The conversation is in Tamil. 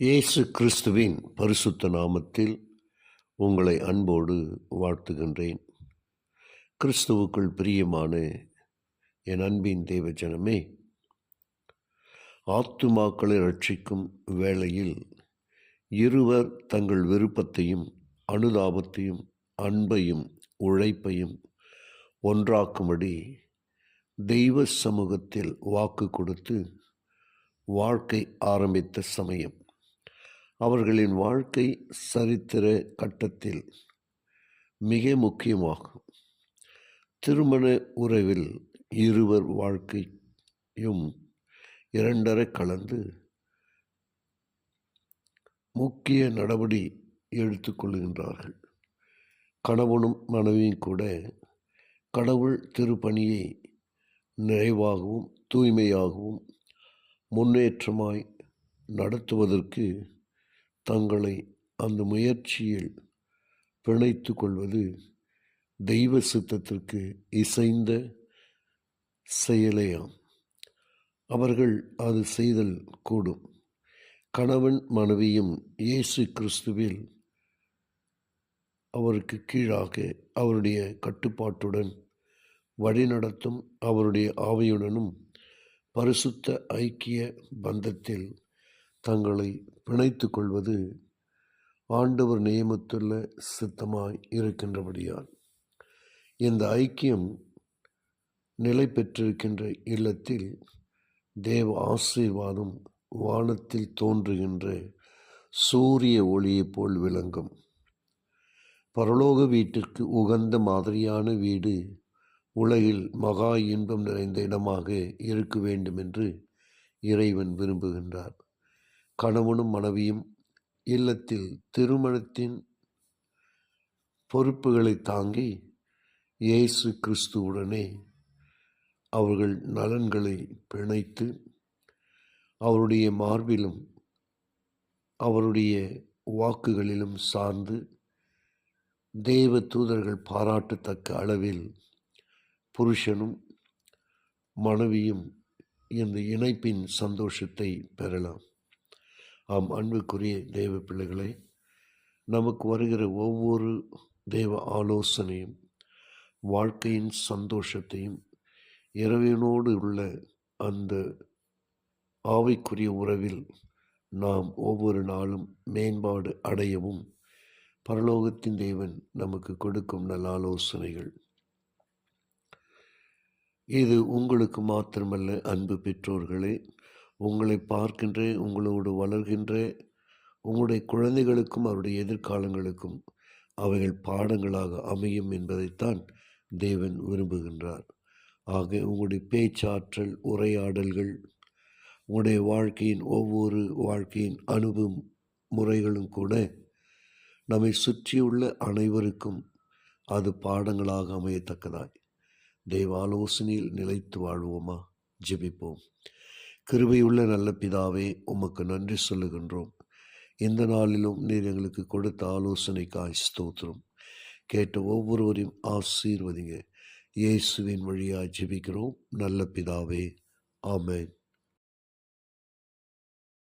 இயேசு கிறிஸ்துவின் பரிசுத்த நாமத்தில் உங்களை அன்போடு வாழ்த்துகின்றேன். கிறிஸ்துவுக்குள் பிரியமான என் அன்பின் தேவஜனமே, ஆத்துமாக்களை ரட்சிக்கும் வேளையில் இருவர் தங்கள் விருப்பத்தையும் அனுதாபத்தையும் அன்பையும் உழைப்பையும் ஒன்றாக்கும்படி தெய்வ சமூகத்தில் வாக்கு கொடுத்து வாழ்க்கை ஆரம்பித்த சமயம். அவர்களின் வாழ்க்கை சரித்திர கட்டத்தில் மிக முக்கியமாகும். திருமண உறவில் இருவர் வாழ்க்கையும் இரண்டரை கலந்து முக்கிய நடவடி எடுத்துக்கொள்கின்றார்கள். கணவனும் மனைவியும் கூட கடவுள் திருப்பணியை நிறைவாகவும் தூய்மையாகவும் முன்னேற்றமாய் நடத்துவதற்கு தங்களை அந்த முயற்சியில் பிணைத்து கொள்வது தெய்வ சித்தத்திற்கு இசைந்த செயலேயாம். அவர்கள் அது செய்தல் கூடும். கணவன் மனைவியும் இயேசு கிறிஸ்துவில் அவருக்கு கீழாக அவருடைய கட்டுப்பாட்டுடன் வழிநடத்தும் அவருடைய ஆவியுடனும் பரிசுத்த ஐக்கிய பந்தத்தில் தங்களை பிணைத்து கொள்வது ஆண்டவர் நியமித்துள்ள சித்தமாய் இருக்கின்றபடியால் இந்த ஐக்கியம் நிலை பெற்றிருக்கின்ற இல்லத்தில் தேவ ஆசீர்வாதம் வானத்தில் தோன்றுகின்ற சூரிய ஒளியைப் போல் விளங்கும். பரலோக வீட்டிற்கு உகந்த மாதிரியான வீடு உலகில் மகா இன்பம் நிறைந்த இடமாக இருக்க வேண்டும் என்று இறைவன் விரும்புகின்றார். கணவனும் மனைவியும் இல்லத்தில் திருமணத்தின் பொறுப்புகளை தாங்கி இயேசு கிறிஸ்துவுடனே அவர்கள் நலன்களை பிணைத்து அவருடைய மார்பிலும் அவருடைய வாக்குகளிலும் சார்ந்து தேவ தூதர்கள் பாராட்டத்தக்க அளவில் புருஷனும் மனைவியும் இந்த இணைப்பின் சந்தோஷத்தை பெறலாம். ஆம், அன்புக்குரிய தேவ பிள்ளைகளை, நமக்கு வருகிற ஒவ்வொரு தேவ ஆலோசனையும் வாழ்க்கையின் சந்தோஷத்தையும் இறைவனோடு உள்ள அந்த ஆவிக்குரிய உறவில் நாம் ஒவ்வொரு நாளும் மேம்பாடு அடையவும் பரலோகத்தின் தேவன் நமக்கு கொடுக்கும் நல்ல ஆலோசனைகள். இது உங்களுக்கு மாத்திரமல்ல அன்பு பெற்றோர்களே, உங்களை பார்க்கின்ற உங்களோடு வளர்கின்ற உங்களுடைய குழந்தைகளுக்கும் அவருடைய எதிர்காலங்களுக்கும் அவைகள் பாடங்களாக அமையும் என்பதைத்தான் தேவன் விரும்புகின்றார். ஆக உங்களுடைய பேச்சாற்றல், உரையாடல்கள், உங்களுடைய வாழ்க்கையின் ஒவ்வொரு வாழ்க்கையின் அனுபவ முறைகளும் கூட நம்மை சுற்றியுள்ள அனைவருக்கும் அது பாடங்களாக அமையத்தக்கதாய் தேவ ஆலோசனையில் நிலைத்து வாழ்வோமா? ஜெபிப்போம். கிருபையுள்ள நல்ல பிதாவே, உமக்கு நன்றி சொல்லுகின்றோம். இந்த நாளிலும் நீர் எங்களுக்கு கொடுத்த ஆலோசனைக்காய் ஸ்தோத்திரம். கேட்ட ஒவ்வொருவரையும் ஆசீர்வதிங்க. இயேசுவின் வழியாய் ஜெபிக்கிறோம் நல்ல பிதாவே. ஆமென்.